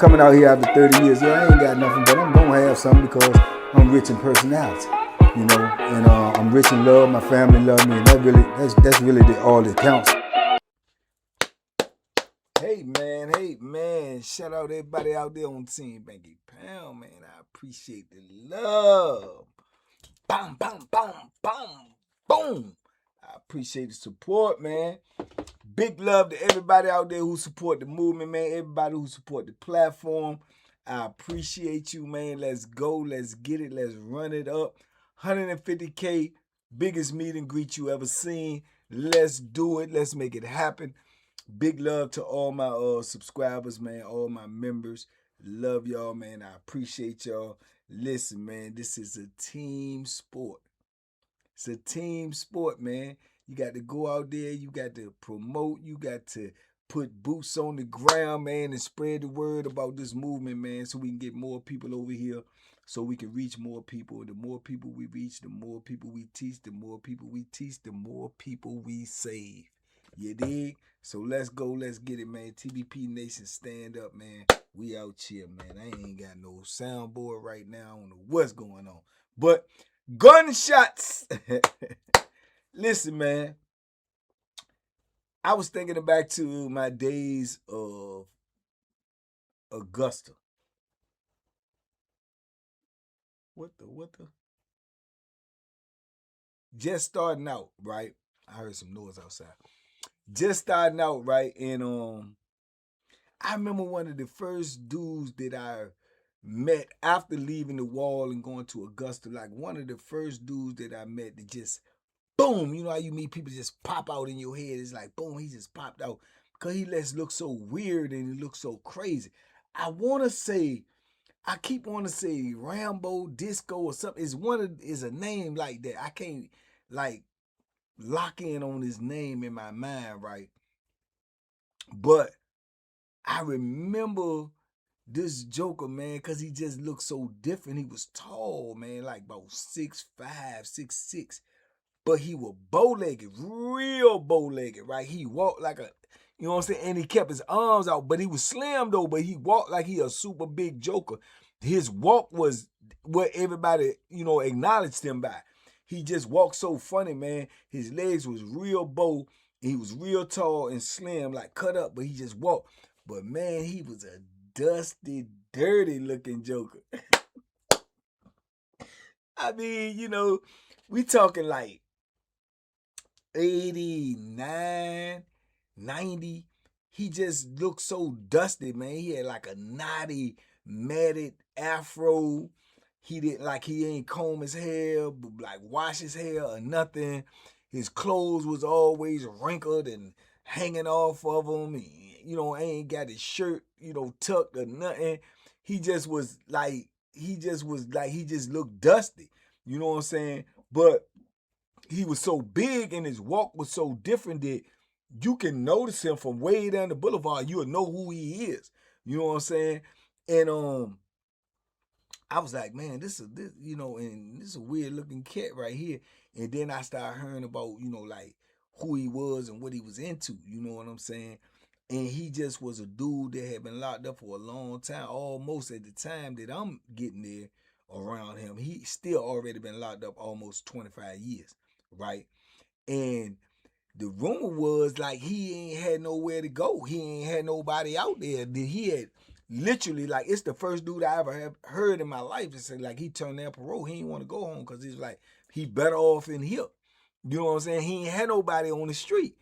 coming out here after 30 years. Yeah, I ain't got nothing, but I'm gonna have something because I'm rich in personality, you know, and I'm rich in love. My family love me, and that's really all that counts. Hey man, shout out everybody out there on Team Banky Pound, man. I appreciate the love. Bam, bam, bam, bam, boom. I appreciate the support, man. Big love to everybody out there who support the movement, man. Everybody who support the platform. I appreciate you, man. Let's go. Let's get it. Let's run it up. 150K, biggest meet and greet you ever seen. Let's do it. Let's make it happen. Big love to all my subscribers, man. All my members. Love y'all, man. I appreciate y'all. Listen, man, this is a team sport. It's a team sport, man. You got to go out there. You got to promote. You got to put boots on the ground, man, and spread the word about this movement, man, so we can get more people over here, so we can reach more people. The more people we reach, the more people we teach. The more people we teach, the more people we save. You dig? So let's go. Let's get it, man. TBP Nation, stand up, man. We out here, man. I ain't got no soundboard right now. I don't know what's going on. But gunshots. Listen, man. I was thinking back to my days of Augusta. What the? Just starting out, right? I heard some noise outside. Just starting out, right? And I remember one of the first dudes that I met after leaving the wall and going to Augusta. Like one of the first dudes that I met that just boom, you know how you meet people just pop out in your head. It's like boom, he just popped out because he lets look so weird and he looks so crazy. I keep wanting to say Rambo Disco or something. Is a name like that. I can't like lock in on his name in my mind, right? But I remember this Joker, man, because he just looked so different. He was tall, man, like about 6'5", 6'6". But he was bow-legged, real bow-legged, right? He walked like a, you know what I'm saying? And he kept his arms out, but he was slim though, but he walked like he a super big Joker. His walk was what everybody, you know, acknowledged him by. He just walked so funny, man. His legs was real bow. He was real tall and slim, like cut up, but he just walked. But man, he was a dusty, dirty looking Joker. I mean, you know, we talking like 89, 90. He just looked so dusty, man. He had like a knotty, matted afro. He ain't comb his hair, like wash his hair or nothing. His clothes was always wrinkled and hanging off of him. You know, ain't got his shirt, you know, tucked or nothing. He just looked dusty. You know what I'm saying? But he was so big and his walk was so different that you can notice him from way down the boulevard. You'll know who he is. You know what I'm saying? And I was like, man, this you know, and this is a weird looking cat right here. And then I started hearing about, you know, like who he was and what he was into. You know what I'm saying? And he just was a dude that had been locked up for a long time, almost at the time that I'm getting there around him. He still already been locked up almost 25 years, right? And the rumor was like he ain't had nowhere to go. He ain't had nobody out there. That he had literally, like, it's the first dude I ever have heard in my life that said, like, he turned down parole. He didn't want to go home because he's like, he better off in here. You know what I'm saying? He ain't had nobody on the street.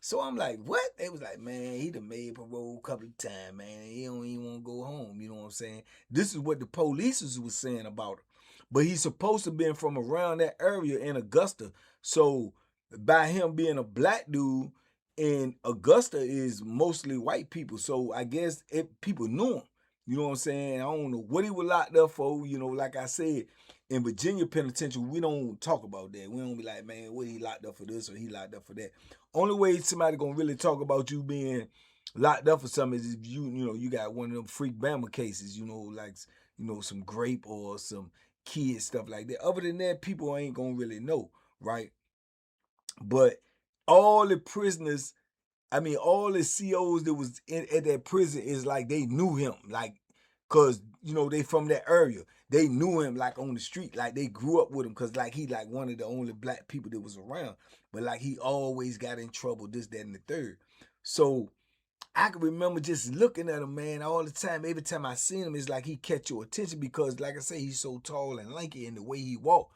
So I'm like, what? They was like, man, he done made parole a couple of times, man. He don't even want to go home. You know what I'm saying? This is what the police was saying about him. But he's supposed to have been from around that area in Augusta. So by him being a black dude, and Augusta is mostly white people. So I guess people knew him. You know what I'm saying? I don't know what he was locked up for. You know, like I said, in Virginia Penitentiary, we don't talk about that. We don't be like, man, what he locked up for this or he locked up for that. Only way somebody gonna really talk about you being locked up for something is if you got one of them freak Bama cases, like, some grape or some kid stuff like that. Other than that, people ain't gonna really know, right? But all the prisoners, all the COs that was at that prison is like they knew him. Like Cause you know they from that area. They knew him like on the street, like they grew up with him. Cause like he like one of the only black people that was around. But like he always got in trouble, this, that, and the third. So I can remember just looking at him, man, all the time. Every time I seen him, it's like he catch your attention because, like I say, he's so tall and lanky in the way he walk.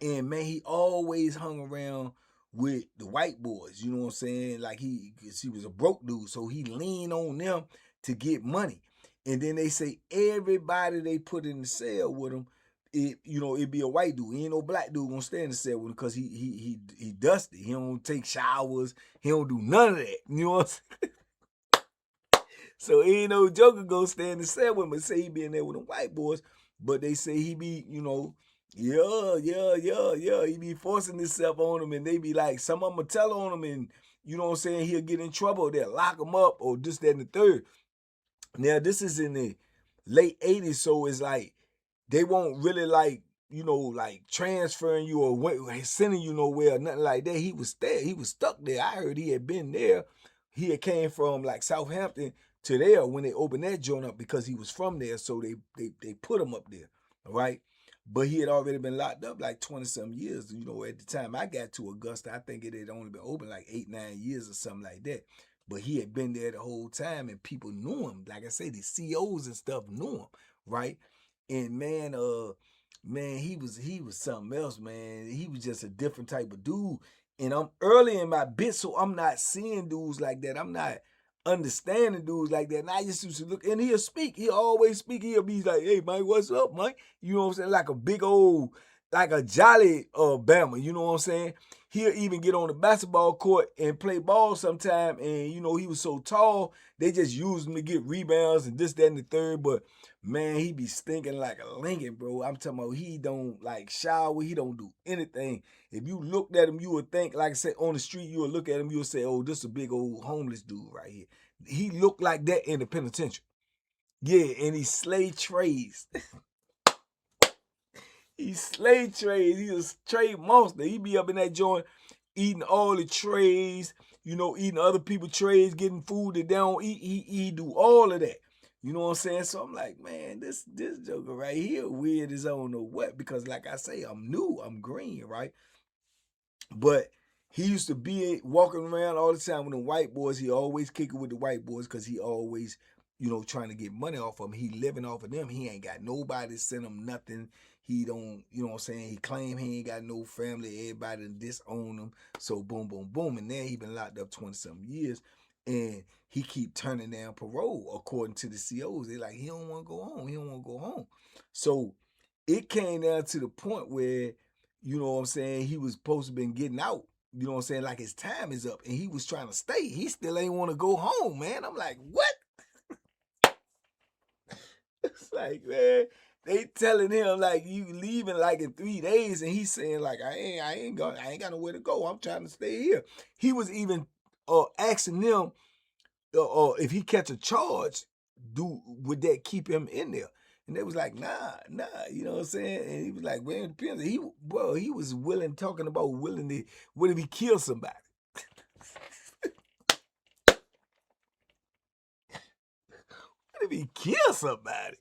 And man, he always hung around with the white boys. You know what I'm saying? Like cause he was a broke dude, so he leaned on them to get money. And then they say everybody they put in the cell with him, it'd be a white dude. Ain't no black dude gonna stay in the cell with him because he dusty. He don't take showers. He don't do none of that. You know what I'm saying? So ain't no joker go stay in the cell with him and say he be in there with the white boys. But they say he be, yeah. He be forcing himself on them, and they be like, some of them will tell on him, and you know what I'm saying, he'll get in trouble. They'll lock him up or this, that, and the third. Now, this is in the late 80s, so it's like they won't really like transferring you or sending you nowhere or nothing like that. He was there. He was stuck there. I heard he had been there. He had came from like Southampton to there when they opened that joint up because he was from there. So they put him up there, right? But he had already been locked up like 20-some years. At the time I got to Augusta, I think it had only been open like 8-9 years or something like that. But he had been there the whole time and people knew him. Like I say, the COs and stuff knew him, right? And man, he was something else, man. He was just a different type of dude. And I'm early in my bit, so I'm not seeing dudes like that. I'm not understanding dudes like that. And I just used to look, and he'll speak. He'll always speak. He'll be like, hey, Mike, what's up, Mike? You know what I'm saying? Like a big old, like a jolly Bama. You know what I'm saying? He'll even get on the basketball court and play ball sometime. And, he was so tall, they just used him to get rebounds and this, that, and the third. But, man, he be stinking like a Lincoln, bro. I'm talking about he don't, like, shower. He don't do anything. If you looked at him, you would think, like I said, on the street, you would look at him, you would say, oh, this is a big old homeless dude right here. He looked like that in the penitentiary. Yeah, and he slayed trays. He slayed trays. He was a tray monster. He be up in that joint eating all the trays, eating other people's trays, getting food that they don't eat. He do all of that. You know what I'm saying? So I'm like, man, this joker right here weird as I don't know what. Because like I say, I'm new. I'm green, right? But he used to be walking around all the time with the white boys. He always kicking with the white boys because he always, trying to get money off of them. He living off of them. He ain't got nobody send him nothing. He don't, you know what I'm saying? He claim he ain't got no family. Everybody disown him. So boom, boom, boom. And then he been locked up 20-something years. And he keep turning down parole according to the COs. They like, he don't want to go home. He don't want to go home. So it came down to the point where, you know what I'm saying, he was supposed to been getting out. You know what I'm saying? Like his time is up and he was trying to stay. He still ain't want to go home, man. I'm like, what? It's like, man, they telling him like you leaving like in 3 days, and he's saying like I ain't got nowhere to go. I'm trying to stay here. He was even asking them if he catch a charge, would that keep him in there? And they was like, nah, you know what I'm saying? And he was like, well, it depends. He was talking about willing to, what if he kill somebody? What if he kill somebody?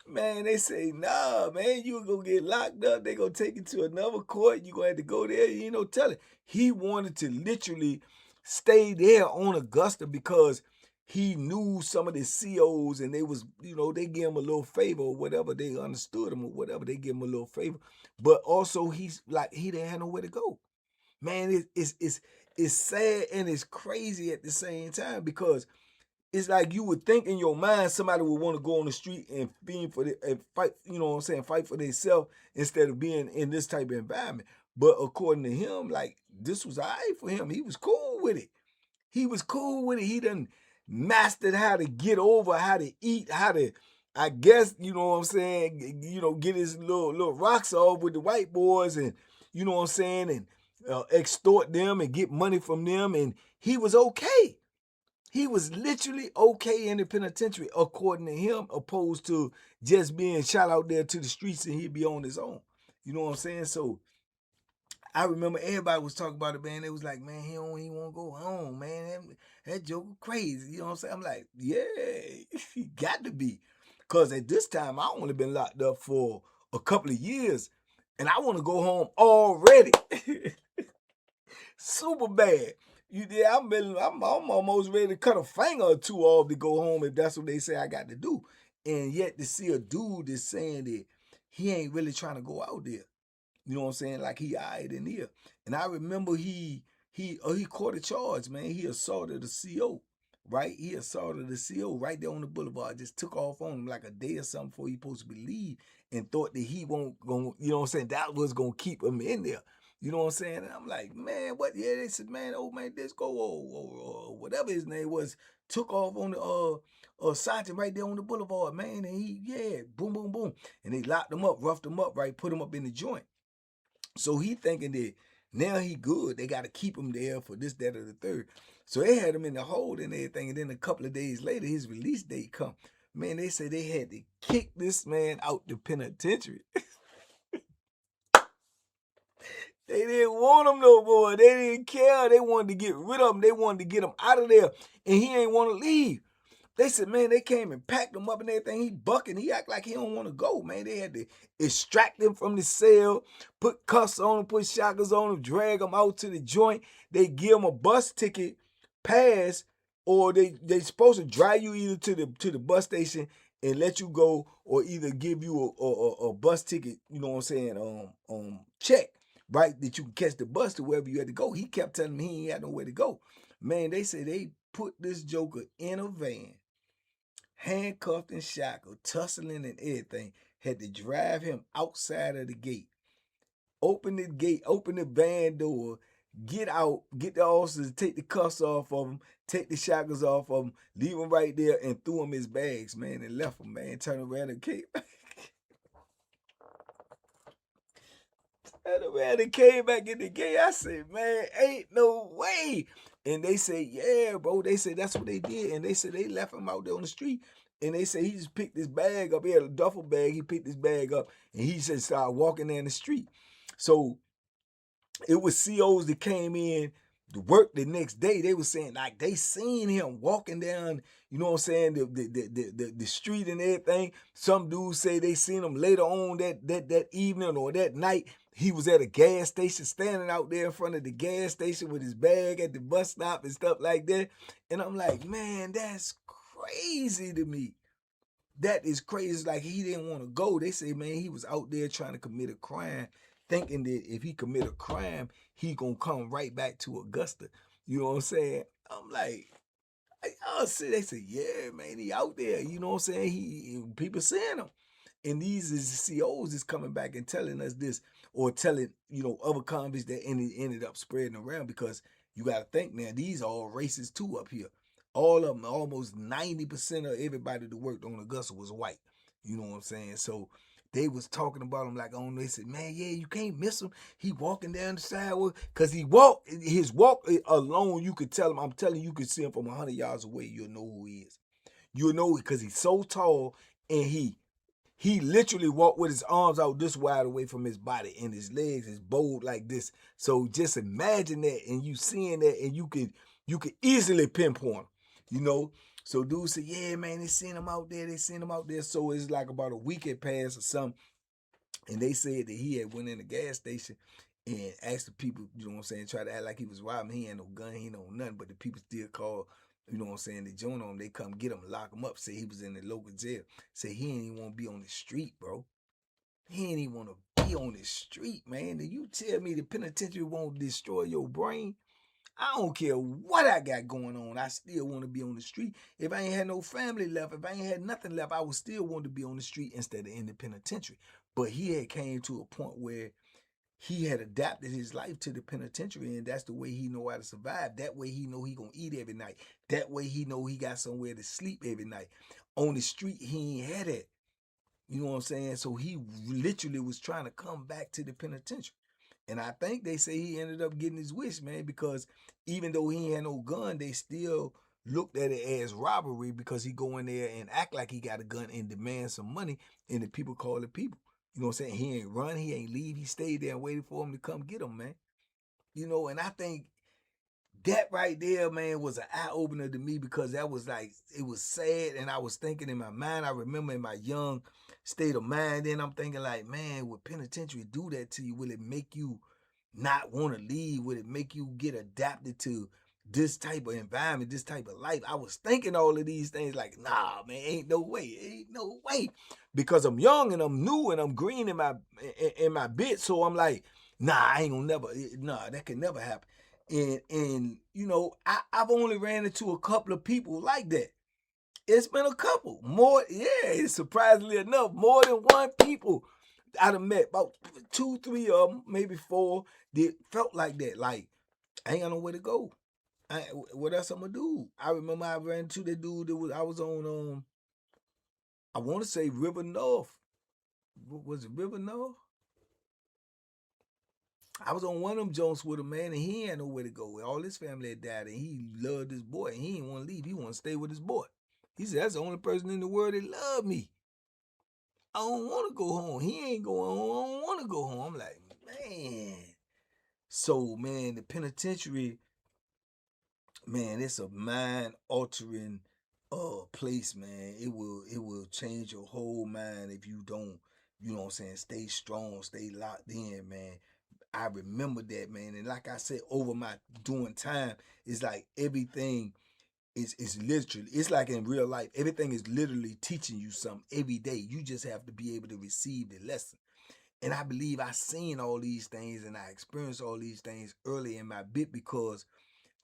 Man, they say, nah, man, you gonna get locked up. They gonna take you to another court. You gonna have to go there. You ain't no telling. He wanted to literally stay there on Augusta because he knew some of the COs and they was, they give him a little favor or whatever. They understood him or whatever. They give him a little favor. But also he's like, he didn't have nowhere to go. Man, it's sad and it's crazy at the same time because it's like you would think in your mind somebody would want to go on the street and fight, fight for themselves instead of being in this type of environment. But according to him, like, this was all right for him. He was cool with it. He done mastered how to get over, how to eat, how to, I guess, you know what I'm saying, get his little rocks off with the white boys and, you know what I'm saying, and extort them and get money from them. And he was okay. He was literally okay in the penitentiary, according to him, opposed to just being shot out there to the streets and he'd be on his own. You know what I'm saying? So I remember everybody was talking about it, man. They was like, man, he don't even want to go home, man. That joke crazy. You know what I'm saying? I'm like, yeah, he got to be. Because at this time, I only been locked up for a couple of years, and I want to go home already. Super bad. I'm almost ready to cut a finger or two off to go home if that's what they say I got to do. And yet to see a dude that's saying that he ain't really trying to go out there. You know what I'm saying? Like he eyed in here. And I remember he caught a charge, man. He assaulted the CO. Right? He assaulted the CO right there on the boulevard. Just took off on him like a day or something before he supposed to be leave, and thought that he won't go, you know what I'm saying? That was gonna keep him in there. You know what I'm saying? And I'm like, man, what? Yeah, they said, man, old man Disco or whatever his name was, took off on the sergeant right there on the boulevard, man. And he, boom, boom, boom. And they locked him up, roughed him up, right, put him up in the joint. So he thinking that now he good. They got to keep him there for this, that, or the third. So they had him in the hold and everything. And then a couple of days later, his release date come. Man, they said they had to kick this man out the penitentiary. They didn't want him no more. They didn't care. They wanted to get rid of him. They wanted to get him out of there. And he ain't want to leave. They said, man, they came and packed him up and everything. He bucking. He act like he don't want to go, man. They had to extract him from the cell, put cuffs on him, put shackles on him, drag him out to the joint. They give him a bus ticket pass, or they supposed to drive you either to the bus station and let you go, or either give you a bus ticket, you know what I'm saying, check, right, that you can catch the bus to wherever you had to go. He kept telling me he ain't had nowhere to go. Man, they said they put this joker in a van, handcuffed and shackled, tussling and everything, had to drive him outside of the gate. Open the gate, open the van door, get out, get the officers, take the cuffs off of him, take the shackles off of him, leave him right there, and threw him his bags, man, and left him, man. Turned around and came back in the gate. I said, man, ain't no way. And they say, yeah, bro. They said that's what they did. And they said they left him out there on the street. And they say he just picked his bag up. He had a duffel bag. He picked his bag up. And he said started walking down the street. So it was COs that came in to work the next day. They were saying like they seen him walking down, you know what I'm saying, the street and everything. Some dudes say they seen him later on that evening or that night. He was at a gas station, standing out there in front of the gas station with his bag at the bus stop and stuff like that. And I'm like, man, that's crazy to me. That is crazy. It's like he didn't want to go. They say, man, he was out there trying to commit a crime, thinking that if he commit a crime, he gonna come right back to Augusta. You know what I'm saying? I'm like, y'all see, they say, yeah, man, he out there. You know what I'm saying? People seeing him. And these is the COs is coming back and telling us this, or telling, other convicts that ended up spreading around, because you got to think now, these are all racists too up here. All of them, almost 90% of everybody that worked on Augusta was white. You know what I'm saying? So they was talking about him like, they said, man, yeah, you can't miss him. He walking down the sidewalk, because his walk alone, you could tell him, I'm telling you, you could see him from 100 yards away. You'll know who he is. You'll know, because he's so tall, and he literally walked with his arms out this wide away from his body, and his legs is bowed like this. So just imagine that, and you seeing that, and you could easily pinpoint him, So dudes say, yeah, man, they seen him out there. So it's like about a week had passed or something, and they said that he had went in the gas station and asked the people, you know what I'm saying, try to act like he was robbing. He ain't no gun, he ain't no nothing, but the people still call, you know what I'm saying, they join on him, they come get him, lock him up, say he was in the local jail, say he ain't even want to be on the street, bro. He ain't even want to be on the street, man. And you tell me the penitentiary won't destroy your brain? I don't care what I got going on. I still want to be on the street. If I ain't had no family left, if I ain't had nothing left, I would still want to be on the street instead of in the penitentiary. But he had came to a point where he had adapted his life to the penitentiary, and that's the way he know how to survive. That way he know he gonna eat every night. That way he know he got somewhere to sleep every night. On the street, he ain't had that. You know what I'm saying? So he literally was trying to come back to the penitentiary. And I think they say he ended up getting his wish, man, because even though he had no gun, they still looked at it as robbery, because he go in there and act like he got a gun and demand some money, and the people call it people. You know what I'm saying? He ain't run, he ain't leave. He stayed there and waited for him to come get him, man. And I think that right there, man, was an eye opener to me, because that was like, it was sad, and I was thinking in my mind, I remember in my young state of mind, then I'm thinking like, man, would penitentiary do that to you? Will it make you not want to leave? Would it make you get adapted to this type of environment, this type of life? I was thinking all of these things like, nah, man, ain't no way, because I'm young and I'm new and I'm green in my bit, so I'm like, nah, I ain't gonna never, nah, that can never happen. And you know, I've only ran into a couple of people like that. It's been a couple. More, yeah, surprisingly enough, more than one people I'd have met, about 2, 3 of them, maybe 4, that felt like that. Like, I ain't got nowhere to go. What else I'm gonna do? I remember I ran into the dude that I was on, I want to say River North. Was it River North? I was on one of them joints with a man, and he had nowhere to go. All his family had died, and he loved his boy, and he didn't want to leave. He wanted to stay with his boy. He said, that's the only person in the world that loved me. I don't want to go home. He ain't going home. I don't want to go home. I'm like, man. So, man, the penitentiary, man, it's a mind altering place, man. It will change your whole mind if you don't, you know what I'm saying, stay strong, stay locked in, man. I remember that, man. And like I said, over my doing time, it's like everything is literally, it's like in real life, everything is literally teaching you something every day. You just have to be able to receive the lesson. And I believe I seen all these things and I experienced all these things early in my bit, because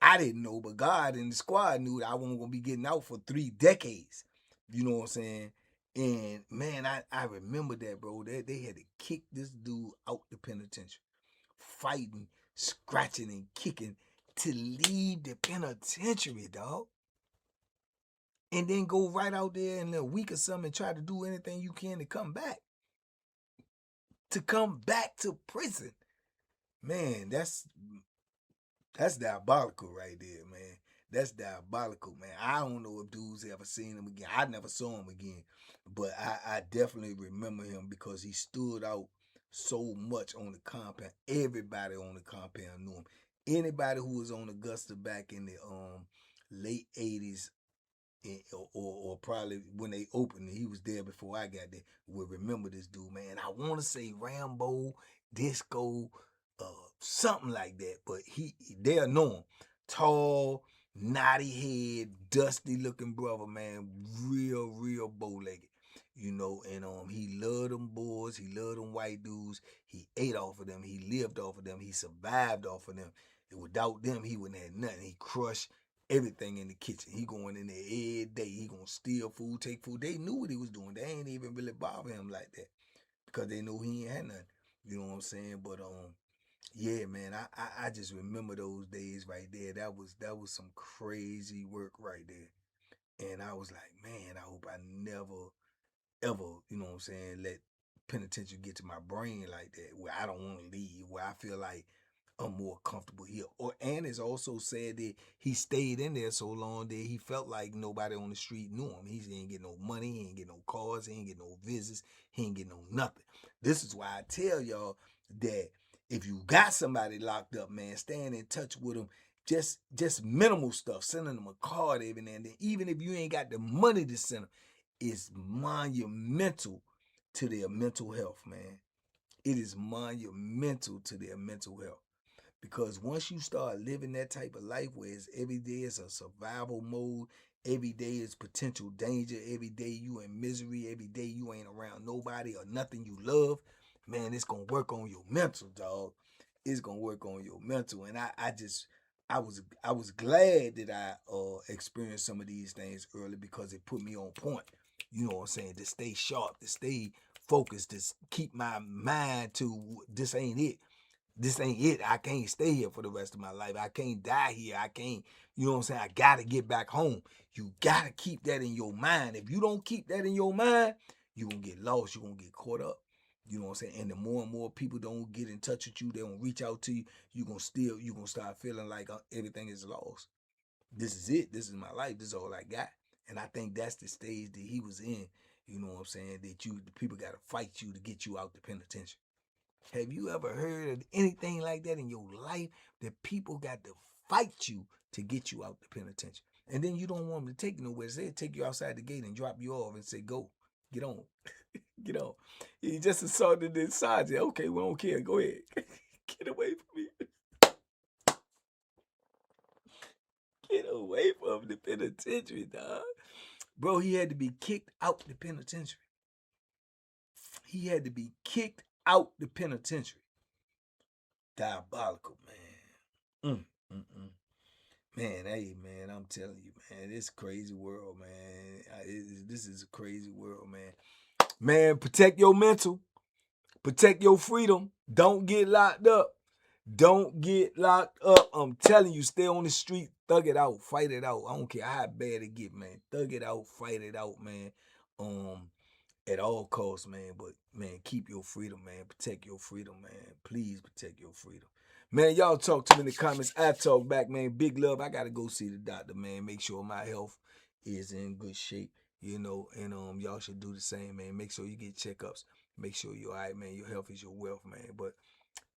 I didn't know, but God and the squad knew that I wasn't gonna be getting out for 3 decades. You know what I'm saying? And man, I remember that, bro. They had to kick this dude out the penitentiary, fighting, scratching, and kicking to leave the penitentiary, dog. And then go right out there in a week or something and try to do anything you can to come back. To come back to prison. Man, that's diabolical right there, man. That's diabolical, man. I don't know if dudes ever seen him again. I never saw him again. But I definitely remember him because he stood out so much on the compound. Everybody on the compound knew him. Anybody who was on Augusta back in the late 80s, or probably when they opened, he was there before I got there, would remember this dude, man. I want to say Rambo, Disco, uh, something like that, but they'll know him. Tall, knotty head, dusty looking brother, man. Real bow-legged. You know, and he loved them boys, he loved them white dudes, he ate off of them, he lived off of them, he survived off of them. And without them, he wouldn't have nothing. He crushed everything in the kitchen. He going in there every day. He gonna steal food, take food. They knew what he was doing. They ain't even really bother him like that, because they know he ain't had nothing. You know what I'm saying? But yeah, man, I just remember those days right there. That was some crazy work right there. And I was like, man, I hope I never ever, you know what I'm saying, let penitentiary get to my brain like that, where I don't want to leave, where I feel like I'm more comfortable here. And it's also said that he stayed in there so long that he felt like nobody on the street knew him. He ain't get no money, he ain't get no cars, he ain't get no visits, he ain't get no nothing. This is why I tell y'all that if you got somebody locked up, man, staying in touch with them, just minimal stuff, sending them a card every now and then, even if you ain't got the money to send them, is monumental to their mental health, man. It is monumental to their mental health. Because once you start living that type of life where it's every day is a survival mode, every day is potential danger, every day you in misery, every day you ain't around nobody or nothing you love, man, it's gonna work on your mental, dog. It's gonna work on your mental. And I was glad that I experienced some of these things early, because it put me on point. You know what I'm saying? To stay sharp, to stay focused, to keep my mind to this ain't it. This ain't it. I can't stay here for the rest of my life. I can't die here. I can't, you know what I'm saying? I gotta get back home. You gotta keep that in your mind. If you don't keep that in your mind, you're gonna get lost. You're gonna get caught up. You know what I'm saying? And the more and more people don't get in touch with you, they don't reach out to you, you're gonna start feeling like everything is lost. This is it. This is my life. This is all I got. And I think that's the stage that he was in. You know what I'm saying? That the people gotta fight you to get you out the penitentiary. Have you ever heard of anything like that in your life, that people got to fight you to get you out the penitentiary? And then you don't want them to take you nowhere. They'll take you outside the gate and drop you off and say, go, get on. Get on. He just assaulted the sergeant. Okay, we don't care. Go ahead. Get away from me. Get away from the penitentiary, dog. Bro, he had to be kicked out the penitentiary. He had to be kicked out the penitentiary. Diabolical, man. Man, hey, man, I'm telling you, man, this crazy world, man. This is a crazy world, man. Man, protect your mental. Protect your freedom. Don't get locked up. Don't get locked up. I'm telling you, stay on the street. Thug it out. Fight it out. I don't care how bad it get, man. Thug it out. Fight it out, man. At all costs, man. But, man, keep your freedom, man. Protect your freedom, man. Please protect your freedom. Man, y'all talk to me in the comments. I talk back, man. Big love. I got to go see the doctor, man. Make sure my health is in good shape, you know. And y'all should do the same, man. Make sure you get checkups. Make sure you're all right, man. Your health is your wealth, man. But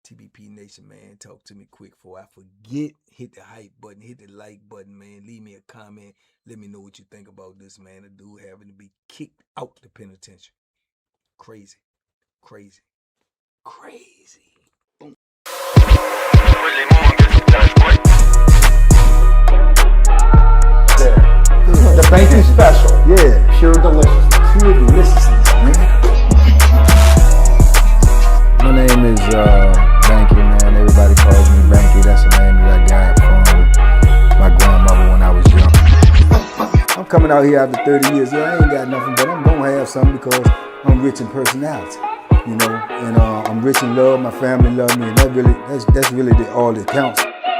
TBP Nation, man, talk to me quick before I forget. Hit the hype button. Hit the like button, man. Leave me a comment. Let me know what you think about this, man. A dude having to be kicked out the penitentiary. Crazy. Crazy. Crazy. Boom. The Banky special. Yeah. Pure deliciousness. Pure deliciousness, man. My name is Banky, man. Everybody calls me Banky. That's the name that I got from my grandmother when I was young. I'm coming out here after 30 years. Yeah, I ain't got nothing, but I'm gonna have something because I'm rich in personality, you know, and I'm rich in love. My family love me, and that's really all that counts.